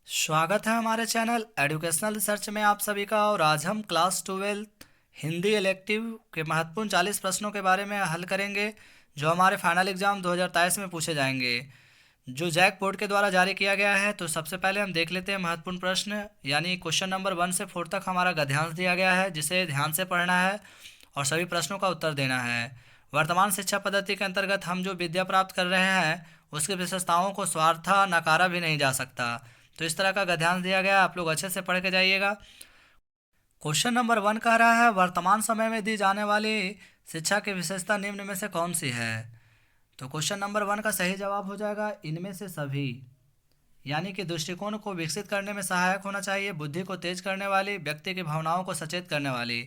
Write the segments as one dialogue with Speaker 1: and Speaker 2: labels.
Speaker 1: स्वागत है हमारे चैनल एजुकेशनल रिसर्च में आप सभी का। और आज हम क्लास 12 हिंदी इलेक्टिव के महत्वपूर्ण 40 प्रश्नों के बारे में हल करेंगे जो हमारे फाइनल एग्जाम 2023 में पूछे जाएंगे, जो जैक बोर्ड के द्वारा जारी किया गया है। तो सबसे पहले हम देख लेते हैं महत्वपूर्ण प्रश्न, यानी क्वेश्चन नंबर 1 से 4 तक हमारा गद्यांश दिया गया है, जिसे ध्यान से पढ़ना है और सभी प्रश्नों का उत्तर देना है। वर्तमान शिक्षा पद्धति के अंतर्गत हम जो विद्या प्राप्त कर रहे हैं उसकी विशेषताओं को स्वार्था नकारा भी नहीं जा सकता। तो इस तरह का गद्यांश दिया गया है, आप लोग अच्छे से पढ़ के जाइएगा। क्वेश्चन नंबर 1 कह रहा है, वर्तमान समय में दी जाने वाली शिक्षा की विशेषता निम्न में से कौन सी है। तो क्वेश्चन नंबर 1 का सही जवाब हो जाएगा इनमें से सभी, यानी कि दृष्टिकोण को विकसित करने में सहायक होना चाहिए, बुद्धि को तेज करने वाली, व्यक्ति की भावनाओं को सचेत करने वाली।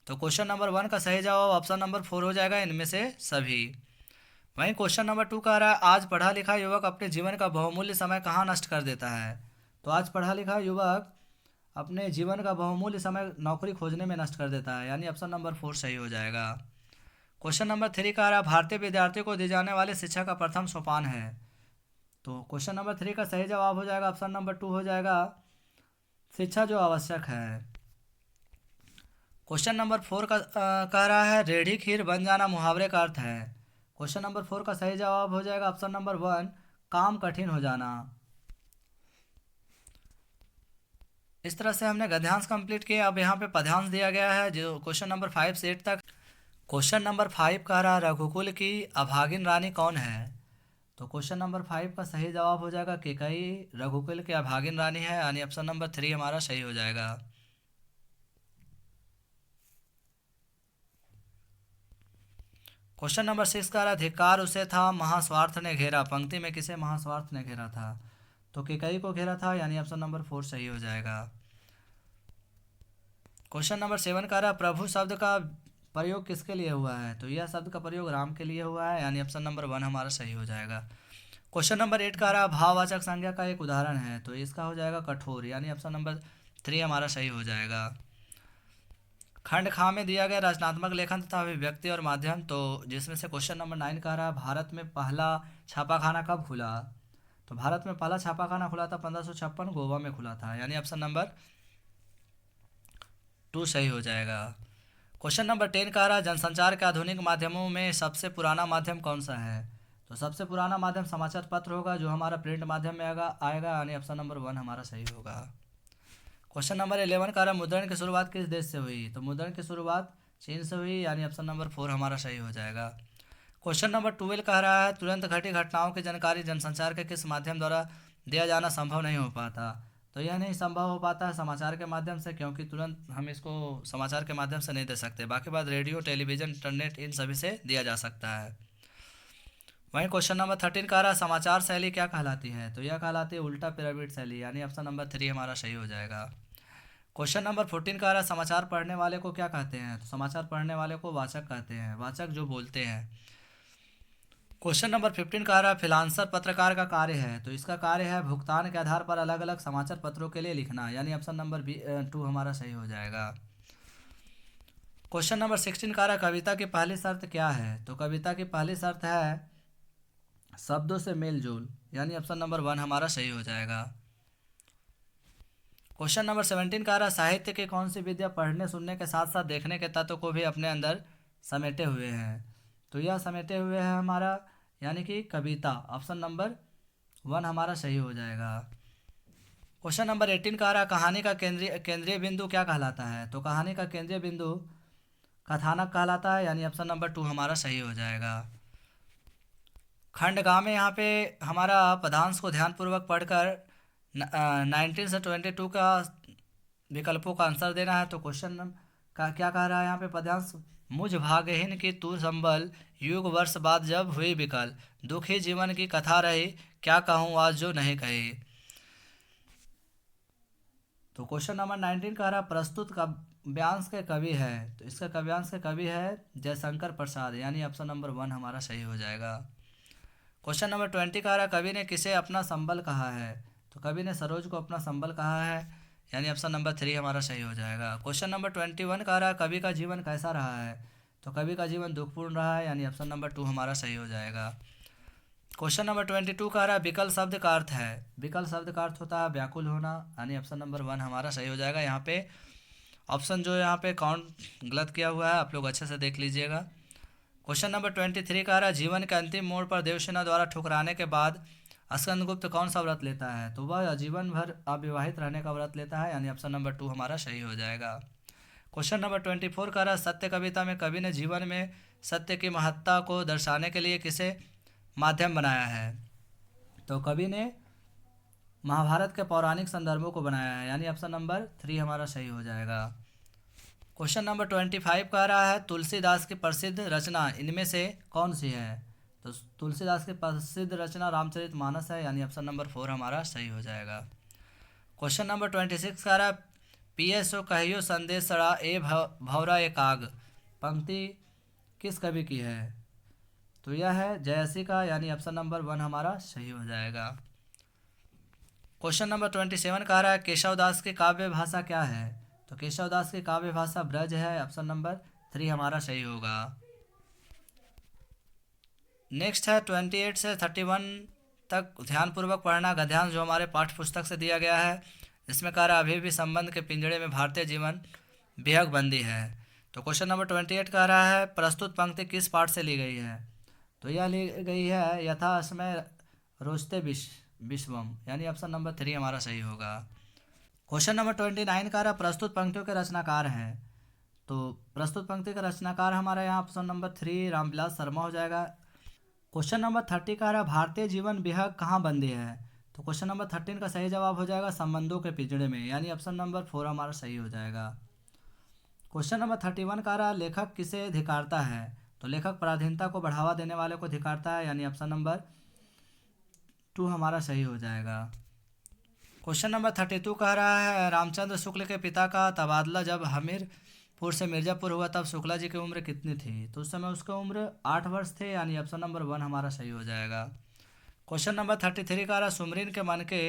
Speaker 1: तो क्वेश्चन नंबर 1 का सही जवाब ऑप्शन नंबर 4 हो जाएगा, इनमें से सभी। वहीं क्वेश्चन नंबर 2 कह रहा है, आज पढ़ा लिखा युवक अपने जीवन का बहुमूल्य समय कहाँ नष्ट कर देता है। तो आज पढ़ा लिखा युवक अपने जीवन का बहुमूल्य समय नौकरी खोजने में नष्ट कर देता है, यानी ऑप्शन नंबर 4 सही हो जाएगा। क्वेश्चन नंबर 3 कह रहा है, भारतीय विद्यार्थियों को दी जाने वाली शिक्षा का प्रथम सोपान है। तो क्वेश्चन नंबर 3 का सही जवाब हो जाएगा ऑप्शन नंबर 2 हो जाएगा, शिक्षा जो आवश्यक है। क्वेश्चन नंबर 4 का कह रहा है, रेढ़ी खीर बन जाना मुहावरे का अर्थ है। क्वेश्चन नंबर 4 का सही जवाब हो जाएगा ऑप्शन नंबर 1, काम कठिन हो जाना। इस तरह से हमने गद्यांश कंप्लीट किया। अब यहाँ पे पद्यांश दिया गया है जो क्वेश्चन नंबर 5 से 8 तक। क्वेश्चन नंबर 5 कह रहा है, रघुकुल की अभागिन रानी कौन है। तो क्वेश्चन नंबर 5 का सही जवाब हो जाएगा केकई रघुकुल की अभागिन रानी है, यानी ऑप्शन नंबर 3 हमारा सही हो जाएगा। क्वेश्चन नंबर 6 का अधिकार उसे था महास्वार्थ ने घेरा, पंक्ति में किसे महास्वार्थ ने घेरा था। तो केकई को घेरा था, यानी ऑप्शन नंबर 4 सही हो जाएगा। क्वेश्चन नंबर 7 का रहा, प्रभु शब्द का प्रयोग किसके लिए हुआ है। तो यह शब्द का प्रयोग राम के लिए हुआ है, यानी ऑप्शन नंबर 1 हमारा सही हो जाएगा। क्वेश्चन नंबर 8 का रहा, भाववाचक संज्ञा का एक उदाहरण है। तो इसका हो जाएगा कठोर, यानी ऑप्शन नंबर 3 हमारा सही हो जाएगा। खंड खा में दिया गया रचनात्मक लेखन तथा अभिव्यक्ति और माध्यम, तो जिसमें से क्वेश्चन नंबर 9 कह रहा है, भारत में पहला छापाखाना कब खुला। तो भारत में पहला छापाखाना खुला था 1556, गोवा में खुला था, यानी ऑप्शन नंबर 2 सही हो जाएगा। क्वेश्चन नंबर 10 कह रहा है, जनसंचार के आधुनिक माध्यमों में सबसे पुराना माध्यम कौन सा है। तो सबसे पुराना माध्यम समाचार पत्र होगा, जो हमारा प्रिंट माध्यम में आएगा, यानी ऑप्शन नंबर 1 हमारा सही होगा। क्वेश्चन नंबर 11 कह रहा है, मुद्रण की शुरुआत किस देश से हुई। तो मुद्रण की शुरुआत चीन से हुई, यानी ऑप्शन नंबर 4 हमारा सही हो जाएगा। क्वेश्चन नंबर 12 कह रहा है, तुरंत घटी घटनाओं की जानकारी जनसंचार के किस माध्यम द्वारा दिया जाना संभव नहीं हो पाता। तो यह नहीं संभव हो पाता है समाचार के माध्यम से, क्योंकि तुरंत हम इसको समाचार के माध्यम से नहीं दे सकते। बाकी बात रेडियो, टेलीविज़न, इंटरनेट, इन सभी से दिया जा सकता है। वहीं क्वेश्चन नंबर 13 कह रहा है, समाचार शैली क्या कहलाती है। तो यह कहलाती है उल्टा पिरामिड शैली, यानी ऑप्शन नंबर 3 हमारा सही हो जाएगा। क्वेश्चन नंबर 14 कह रहा है, समाचार पढ़ने वाले को क्या कहते हैं। तो समाचार पढ़ने वाले को वाचक कहते हैं, वाचक जो बोलते हैं। क्वेश्चन नंबर 15 कह रहा है, फ्रीलांसर पत्रकार का कार्य है। तो इसका कार्य है भुगतान के आधार पर अलग अलग समाचार पत्रों के लिए लिखना, यानी ऑप्शन नंबर 2 हमारा सही हो जाएगा। क्वेश्चन नंबर 16 कह रहा है, कविता की पहली शर्त क्या है। तो कविता की पहली शर्त है शब्दों से मेल जोल, यानी ऑप्शन नंबर 1 हमारा सही हो जाएगा। क्वेश्चन नंबर 17 कह रहा है, साहित्य की कौन सी विद्या पढ़ने सुनने के साथ साथ देखने के तत्व को भी अपने अंदर समेटे हुए हैं। तो यह समेटे हुए है हमारा, यानी कि कविता, ऑप्शन नंबर 1 हमारा सही हो जाएगा। क्वेश्चन नंबर 18 कह रहा है, कहानी का केंद्रीय केंद्रीय बिंदु क्या कहलाता है। तो कहानी का केंद्रीय बिंदु कथानक कहलाता है, यानी ऑप्शन नंबर 2 हमारा सही हो जाएगा। खंड गा में यहाँ पे हमारा पदांश को ध्यानपूर्वक पढ़कर 19 से 22 का विकल्पों का आंसर देना है। तो क्वेश्चन का क्या कह रहा है यहाँ पे पद्यांश, मुझ भागहीन की तू संबल, युग वर्ष बाद जब हुई विकल, दुखी जीवन की कथा रही, क्या कहूँ आज जो नहीं कही। तो क्वेश्चन नंबर 19 कह रहा है, प्रस्तुत काव्यांश के कवि है। तो इसका काव्यांश के कवि है जयशंकर प्रसाद, यानी ऑप्शन नंबर 1 हमारा सही हो जाएगा। क्वेश्चन नंबर 20 कह रहा है, कवि ने किसे अपना संबल कहा है। तो कवि ने सरोज को अपना संबल कहा है, यानी ऑप्शन नंबर 3 हमारा सही हो जाएगा। क्वेश्चन नंबर 21 कह रहा है, कवि का जीवन कैसा रहा है। तो कवि का जीवन दुखपूर्ण रहा है, यानी ऑप्शन नंबर 2 हमारा सही हो जाएगा। क्वेश्चन नंबर 22 कह रहा है विकल शब्द का अर्थ है। विकल शब्द का अर्थ होता है व्याकुल होना, यानी ऑप्शन नंबर 1 हमारा सही हो जाएगा। यहाँ पे ऑप्शन जो यहाँ पे काउंट गलत किया हुआ है, आप लोग अच्छे से देख लीजिएगा। क्वेश्चन नंबर 23 कह रहा है जीवन के अंतिम मोड़ पर देवसेना द्वारा ठुकराने के बाद स्कंदगुप्त कौन सा व्रत लेता है? तो वह जीवन भर अविवाहित रहने का व्रत लेता है, यानी ऑप्शन नंबर 2 हमारा सही हो जाएगा। क्वेश्चन नंबर 24 कह रहा है सत्य कविता में कवि ने जीवन में सत्य की महत्ता को दर्शाने के लिए किसे माध्यम बनाया है? तो कवि ने महाभारत के पौराणिक संदर्भों को बनाया है, यानी ऑप्शन नंबर 3 हमारा सही हो जाएगा। क्वेश्चन नंबर 25 कह रहा है तुलसीदास की प्रसिद्ध रचना इनमें से कौन सी है? तो तुलसीदास की प्रसिद्ध रचना रामचरितमानस है, यानी ऑप्शन नंबर 4 हमारा सही हो जाएगा। क्वेश्चन नंबर 26 कह रहा है पीएसओ कहियो संदेश सड़ा ए भौरा ए काग पंक्ति किस कवि की है? तो यह है जयसी का, यानी ऑप्शन नंबर 1 हमारा सही हो जाएगा। क्वेश्चन नंबर 27 कह रहा है केशवदास की काव्य भाषा क्या है? तो केशवदास की काव्य भाषा ब्रज है, ऑप्शन नंबर 3 हमारा सही होगा। नेक्स्ट है 28 से 31 तक ध्यानपूर्वक पढ़ना गद्यांश जो हमारे पाठ्य पुस्तक से दिया गया है। इसमें कह रहा है अभी भी संबंध के पिंजड़े में भारतीय जीवन बेहद बंदी है। तो क्वेश्चन नंबर 28 कह रहा है प्रस्तुत पंक्ति किस पाठ से ली गई है? तो यह ली गई है यथा अस्मय रोचते विश्वम, यानी ऑप्शन नंबर 3 हमारा सही होगा। क्वेश्चन नंबर 29 कह रहा है प्रस्तुत पंक्तियों के रचनाकार हैं। तो प्रस्तुत पंक्ति का रचनाकार हमारा यहाँ ऑप्शन नंबर 3 रामविलास शर्मा हो जाएगा। क्वेश्चन नंबर 30 कह रहा है भारतीय जीवन बेहद कहाँ बंदी है? तो क्वेश्चन नंबर 13 का सही जवाब हो जाएगा संबंधों के पिंजड़े में, यानी ऑप्शन नंबर 4 हमारा सही हो जाएगा। क्वेश्चन नंबर 31 कह रहा है लेखक किसे धिक्कारता है? तो लेखक पराधीनता को बढ़ावा देने वाले को धिक्कारता है, यानी ऑप्शन नंबर 2 हमारा सही हो जाएगा। क्वेश्चन नंबर 32 कह रहा है रामचंद्र शुक्ल के पिता का तबादला जब हमीरपुर से मिर्ज़ापुर हुआ तब शुक्ला जी की उम्र कितनी थी? तो उस समय उसकी उम्र 8 वर्ष थे, यानी ऑप्शन नंबर 1 हमारा सही हो जाएगा। क्वेश्चन नंबर 33 कह रहा है सुमरीन के मन के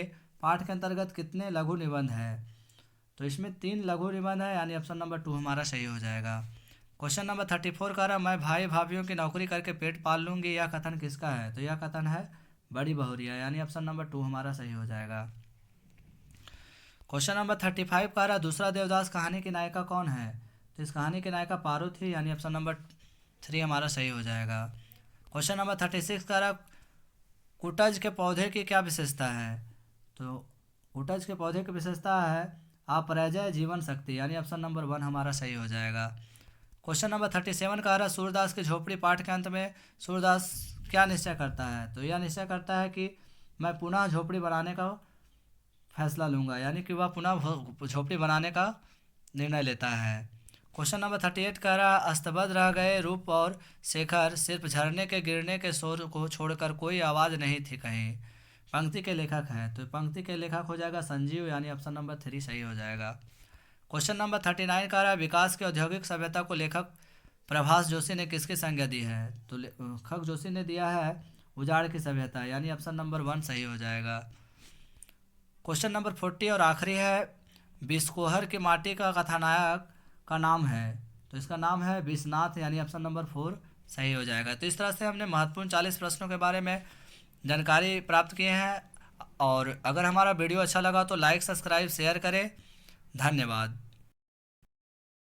Speaker 1: पाठ के अंतर्गत कितने लघु निबंध हैं? तो इसमें 3 लघु निबंध है, यानी ऑप्शन नंबर 2 हमारा सही हो जाएगा। क्वेश्चन नंबर 34 कह रहा है मैं भाई भाभीयों की नौकरी करके पेट पाल लूँगी, यह कथन किसका है? तो यह कथन है बड़ी बहुरिया, यानी ऑप्शन नंबर 2 हमारा सही हो जाएगा। क्वेश्चन नंबर 35 कह रहा है दूसरा देवदास कहानी की नायिका कौन है? तो इस कहानी की नायिका पारो थी, यानी ऑप्शन नंबर 3 हमारा सही हो जाएगा। क्वेश्चन नंबर 36 कह रहा कुटज के पौधे की क्या विशेषता है? तो कुटज के पौधे की विशेषता है अपराजय जीवन शक्ति, यानी ऑप्शन नंबर 1 हमारा सही हो जाएगा। क्वेश्चन नंबर 37 कह रहा सूरदास की झोपड़ी पाठ के अंत में सूरदास क्या निश्चय करता है? तो यह निश्चय करता है कि मैं पुनः झोपड़ी बनाने का फैसला लूँगा, यानी कि वह पुनः झोपड़ी बनाने का निर्णय लेता है। क्वेश्चन नंबर 38 कह रहा अस्तबद्ध रह गए रूप और शेखर, सिर्फ झरने के गिरने के शोर को छोड़कर कोई आवाज़ नहीं थी कहीं। पंक्ति के लेखक हैं, तो पंक्ति के लेखक हो जाएगा संजीव, यानी ऑप्शन नंबर 3 सही हो जाएगा। क्वेश्चन नंबर 39 कह रहा है विकास की औद्योगिक सभ्यता को लेखक प्रभास जोशी ने किसकी संज्ञा दी है? तो लेखक जोशी ने दिया है उजाड़ की सभ्यता, यानी ऑप्शन नंबर 1 सही हो जाएगा। क्वेश्चन नंबर 40 और आखिरी है बिस्कोहर की माटी का कथानायक का नाम है? तो इसका नाम है विश्वनाथ, यानी ऑप्शन नंबर 4 सही हो जाएगा। तो इस तरह से हमने महत्वपूर्ण 40 प्रश्नों के बारे में जानकारी प्राप्त किए हैं, और अगर हमारा वीडियो अच्छा लगा तो लाइक सब्सक्राइब शेयर करें। धन्यवाद।